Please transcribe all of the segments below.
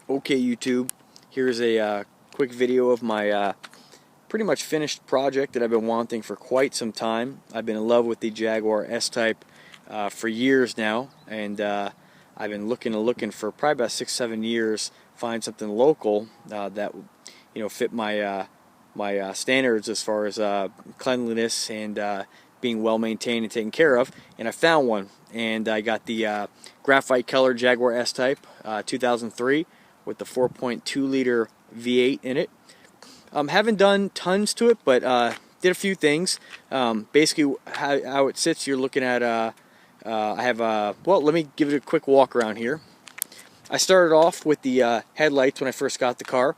Okay, YouTube, here's a quick video of my pretty much finished project that I've been wanting for quite some time. I've been in love with the Jaguar S Type for years now, and I've been looking for probably about 6-7 years, find something local that fit my my standards as far as cleanliness and being well maintained and taken care of. And I found one, and I got the graphite color Jaguar S Type 2003 with the 4.2 liter V8 in it. Haven't done tons to it, but did a few things. Basically, how it sits, you're looking at I have well, let me give it a quick walk around here. I started off with the headlights when I first got the car.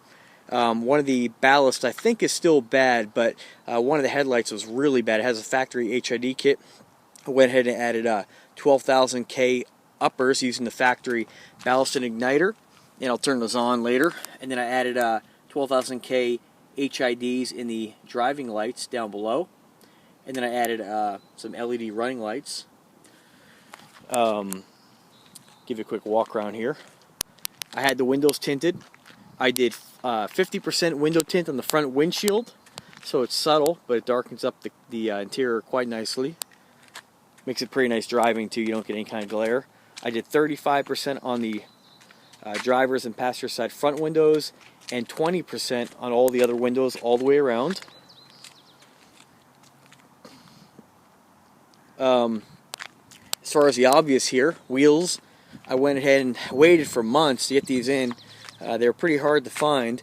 One of the ballast I think is still bad, but one of the headlights was really bad. It has a factory HID kit. I went ahead and added 12,000 K uppers using the factory ballast and igniter, and I'll turn those on later. And then I added 12,000 K HIDs in the driving lights down below, and then I added some LED running lights. Give you a quick walk around here. I had the windows tinted. I did 50% window tint on the front windshield, so it's subtle, but it darkens up the interior quite nicely. Makes it pretty nice driving too. You don't get any kind of glare. I did 35% on the driver's and passenger side front windows, and 20% on all the other windows all the way around. As far as the obvious here, wheels, I went ahead and waited for months to get these in. They were pretty hard to find,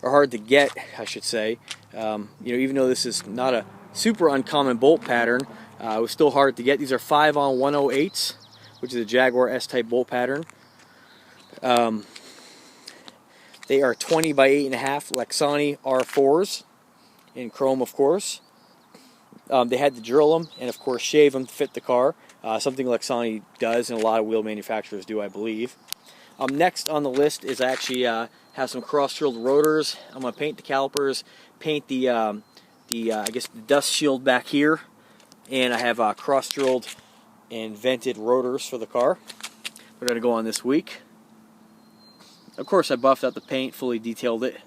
or hard to get, I should say. Even though this is not a super uncommon bolt pattern, it was still hard to get. These are 5-on-108s, which is a Jaguar S Type bolt pattern. They are 20 by 8.5 Lexani R4s in chrome, of course. They had to drill them and, of course, shave them to fit the car. Something Lexani does, and a lot of wheel manufacturers do, I believe. Next on the list is I actually have some cross-drilled rotors. I'm going to paint the calipers, paint the I guess the dust shield back here, and I have cross-drilled and vented rotors for the car. They're going to go on this week. Of course, I buffed out the paint, fully detailed it.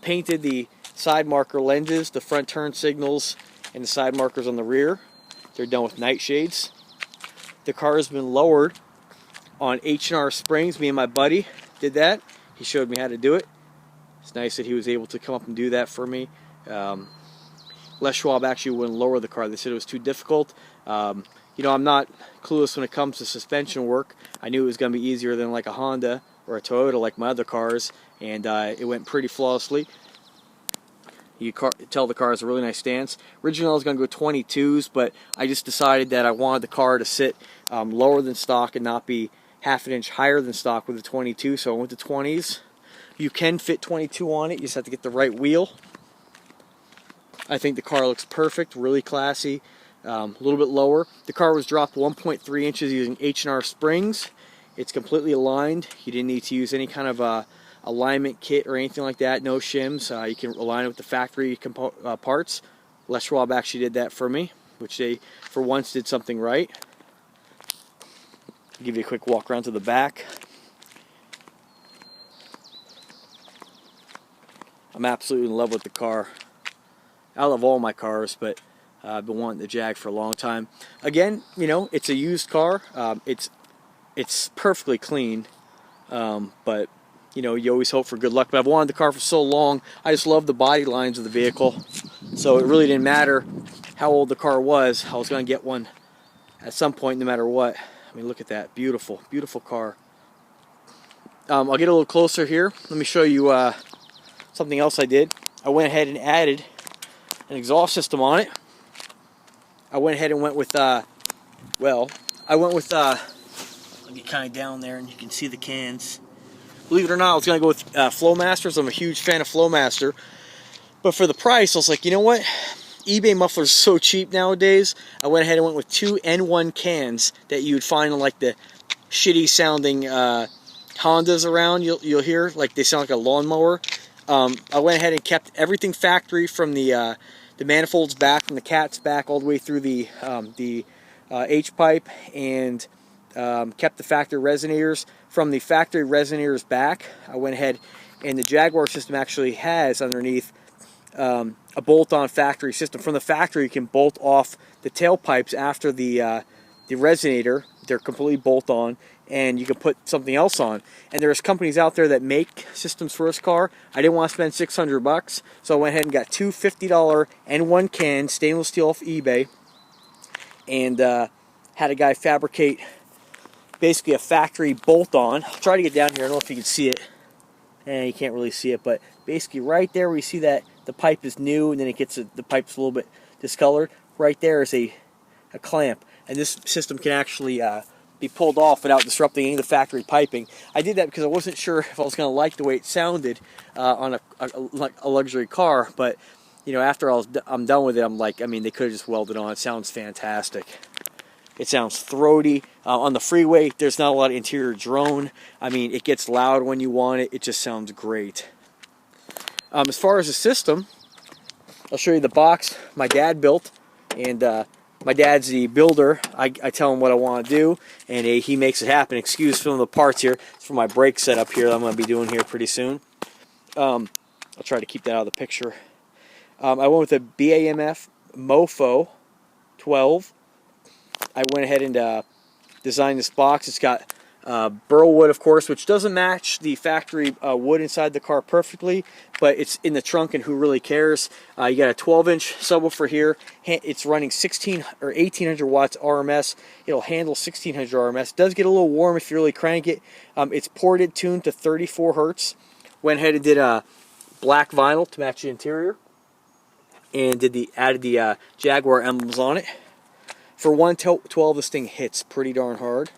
Painted the side marker lenses, the front turn signals, and the side markers on the rear. They're done with nightshades. The car has been lowered on H&R springs. Me and my buddy did that. He showed me how to do it. It's nice that he was able to come up and do that for me. Les Schwab actually wouldn't lower the car. They said it was too difficult. I'm not clueless when it comes to suspension work. I knew it was going to be easier than like a Honda or a Toyota like my other cars, and it went pretty flawlessly. You tell the car has a really nice stance. Originally I was going to go 22s, but I just decided that I wanted the car to sit lower than stock and not be half an inch higher than stock with the 22, so I went to 20s. You can fit 22 on it, you just have to get the right wheel. I think the car looks perfect, really classy, a little bit lower. The car was dropped 1.3 inches using H&R springs. It's completely aligned. You didn't need to use any kind of alignment kit or anything like that, no shims. You can align it with the factory parts. Les Schwab actually did that for me, which they, for once, did something right. I'll give you a quick walk around to the back. I'm absolutely in love with the car. I love all my cars, but I've been wanting the Jag for a long time. Again, it's a used car. It's perfectly clean, but you always hope for good luck. But I've wanted the car for so long. I just love the body lines of the vehicle, so it really didn't matter how old the car was. I was going to get one at some point, no matter what. I mean, look at that, beautiful, beautiful car. I'll get a little closer here. Let me show you something else I did. I went ahead and added an exhaust system on it. I went ahead and went with I'll get kind of down there and you can see the cans. Believe it or not, I was going to go with Flowmasters. I'm a huge fan of Flowmaster. But for the price, I was like, you know what? eBay mufflers are so cheap nowadays. I went ahead and went with 2 N1 cans that you would find in like the shitty sounding Hondas around. You'll hear like they sound like a lawnmower. I went ahead and kept everything factory from the manifolds back, from the cats back all the way through the H pipe and kept the factory resonators. From the factory resonators back, I went ahead, and the Jaguar system actually has underneath a bolt-on factory system. From the factory, you can bolt off the tailpipes after the resonator. They're completely bolt-on, and you can put something else on. And there's companies out there that make systems for this car. I didn't want to spend $600, so I went ahead and got two $50 N1 cans, stainless steel off eBay, and had a guy fabricate basically a factory bolt-on. I'll try to get down here. I don't know if you can see it. You can't really see it, but basically right there where you see that the pipe is new and then it gets the pipe's a little bit discolored, right there is a clamp, and this system can actually be pulled off without disrupting any of the factory piping. I did that because I wasn't sure if I was going to like the way it sounded on a luxury car, but you know, after I'm done with it, I'm like, I mean, they could have just welded on. It sounds fantastic. It sounds throaty. On the freeway, there's not a lot of interior drone. I mean, it gets loud when you want it. It just sounds great. As far as the system, I'll show you the box my dad built. And my dad's the builder. I tell him what I want to do, and he makes it happen. Excuse some of the parts here. It's for my brake setup here that I'm going to be doing here pretty soon. I'll try to keep that out of the picture. I went with a BAMF MOFO 12. I went ahead and designed this box. It's got burl wood, of course, which doesn't match the factory wood inside the car perfectly, but it's in the trunk, and who really cares? You got a 12-inch subwoofer here. It's running 16 or 1800 watts RMS. It'll handle 1600 RMS. It does get a little warm if you really crank it. It's ported, tuned to 34 hertz. Went ahead and did black vinyl to match the interior, and added the Jaguar emblems on it. For 112, this thing hits pretty darn hard.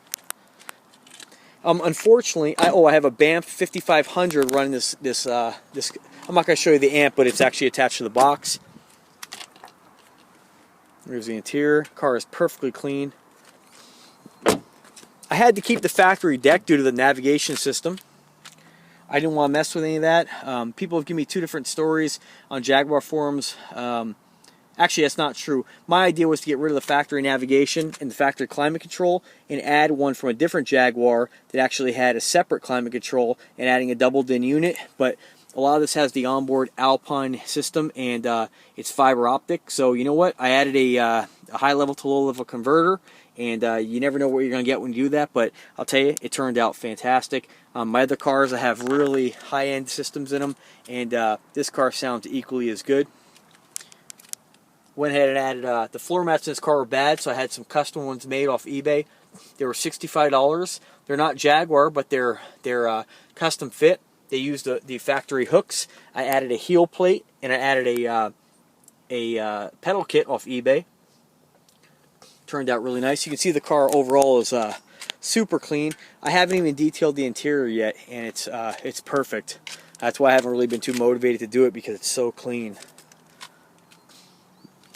Unfortunately, I have a BAMF 5500 running this. I'm not going to show you the amp, but it's actually attached to the box. Here's the interior. Car is perfectly clean. I had to keep the factory deck due to the navigation system. I didn't want to mess with any of that. People have given me two different stories on Jaguar forums. Actually, that's not true. My idea was to get rid of the factory navigation and the factory climate control and add one from a different Jaguar that actually had a separate climate control and adding a double DIN unit. But a lot of this has the onboard Alpine system, and it's fiber optic. So you know what? I added a high level to low level converter, and you never know what you're going to get when you do that. But I'll tell you, it turned out fantastic. My other cars, I have really high-end systems in them, and this car sounds equally as good. Went ahead and added the floor mats in this car were bad, so I had some custom ones made off eBay. They were $65. They're not Jaguar, but they're custom fit. They used the factory hooks. I added a heel plate, and I added a pedal kit off eBay. Turned out really nice. You can see the car overall is super clean. I haven't even detailed the interior yet, and it's perfect. That's why I haven't really been too motivated to do it, because it's so clean.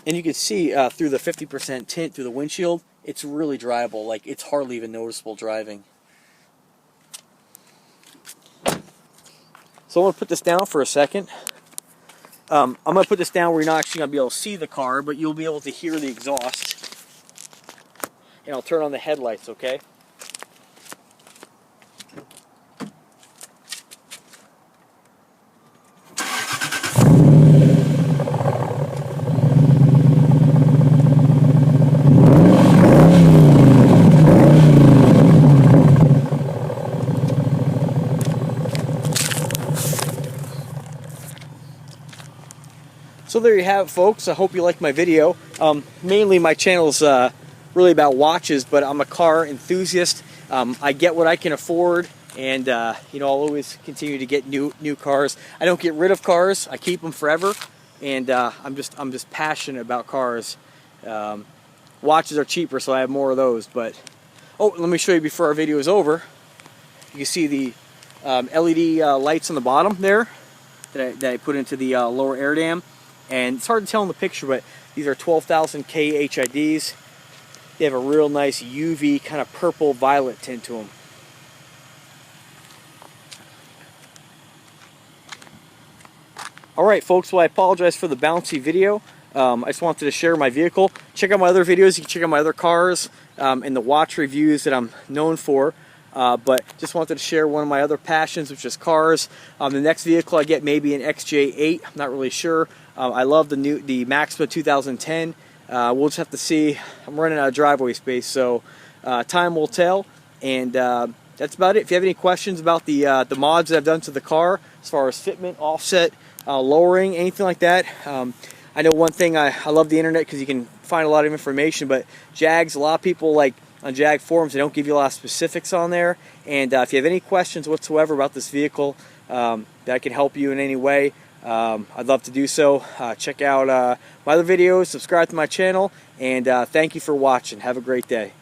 And you can see through the 50% tint through the windshield, it's really drivable. Like, it's hardly even noticeable driving. So I'm going to put this down for a second. I'm going to put this down where you're not actually going to be able to see the car, but you'll be able to hear the exhaust. And I'll turn on the headlights, okay? So there you have it, folks. I hope you liked my video. Mainly my channel is really about watches, but I'm a car enthusiast. I get what I can afford, and you know, I'll always continue to get new cars. I don't get rid of cars. I keep them forever, and I'm just passionate about cars. Watches are cheaper, so I have more of those. But oh, let me show you before our video is over. You can see the LED lights on the bottom there that I put into the lower air dam. And it's hard to tell in the picture, but these are 12,000 K HIDs. They have a real nice UV kind of purple violet tint to them. Alright folks, well, I apologize for the bouncy video. I just wanted to share my vehicle. Check out my other videos. You can check out my other cars and the watch reviews that I'm known for. But just wanted to share one of my other passions, which is cars. The next vehicle I get may be an XJ8. I'm not really sure. I love the Maxima 2010. We'll just have to see. I'm running out of driveway space, so time will tell. And that's about it. If you have any questions about the mods that I've done to the car, as far as fitment, offset, lowering, anything like that, I know one thing, I love the internet because you can find a lot of information, but Jags, a lot of people, like on Jag forums, they don't give you a lot of specifics on there. And if you have any questions whatsoever about this vehicle that I can help you in any way, I'd love to do so. Check out my other videos, subscribe to my channel, and thank you for watching. Have a great day.